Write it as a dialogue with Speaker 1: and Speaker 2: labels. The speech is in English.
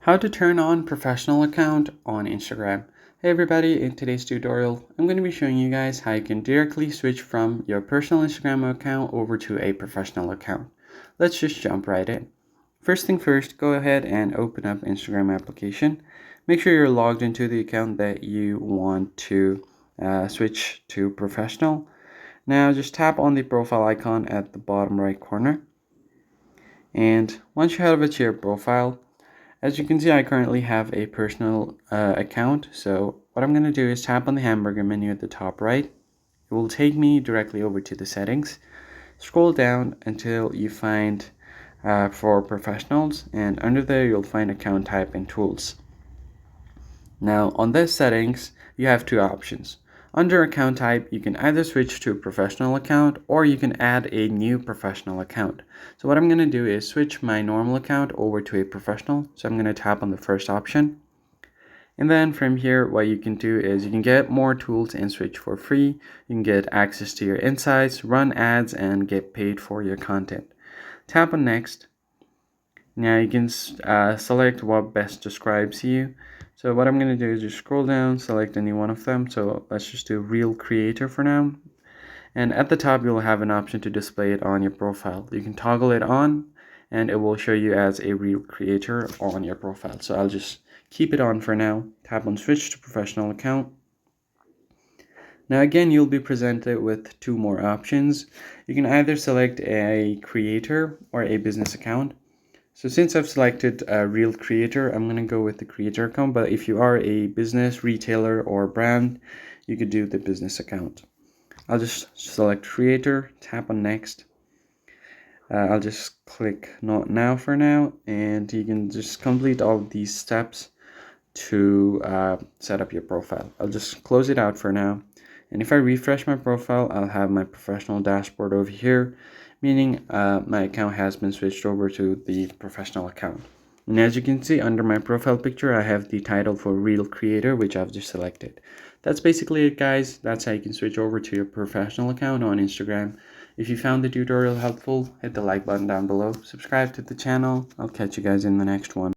Speaker 1: How to turn on professional account on Instagram. Hey everybody, in today's tutorial, I'm going to be showing you guys how you can directly switch from your personal Instagram account over to a professional account. Let's just jump right in. First thing first, go ahead and open up Instagram application. Make sure you're logged into the account that you want to switch to professional. Now just tap on the profile icon at the bottom right corner. And once you have it to your profile, as you can see, I currently have a personal account. So what I'm going to do is tap on the hamburger menu at the top right. It will take me directly over to the settings. Scroll down until you find for professionals, and under there you'll find account type and tools. Now on this settings, you have two options. Under account type, you can either switch to a professional account or you can add a new professional account. So what I'm going to do is switch my normal account over to a professional. So I'm going to tap on the first option. And then from here, what you can do is you can get more tools and switch for free. You can get access to your insights, run ads, and get paid for your content. Tap on next. Now you can select what best describes you. So what I'm going to do is just scroll down, select any one of them. So let's just do Reel Creator for now. And at the top, you'll have an option to display it on your profile. You can toggle it on and it will show you as a Reel Creator on your profile. So I'll just keep it on for now. Tap on Switch to Professional Account. Now again, you'll be presented with two more options. You can either select a creator or a business account. So since I've selected a Reel Creator, I'm going to go with the creator account. But if you are a business, retailer, or brand, you could do the business account. I'll just select creator, tap on next. I'll just click not now for now, and you can just complete all of these steps to set up your profile. I'll just close it out for now. And if I refresh my profile, I'll have my professional dashboard over here, meaning my account has been switched over to the professional account. And as you can see under my profile picture, I have the title for Reel Creator, which I've just selected. That's basically it, guys. That's how you can switch over to your professional account on Instagram. If you found the tutorial helpful, hit the like button down below. Subscribe to the channel. I'll catch you guys in the next one.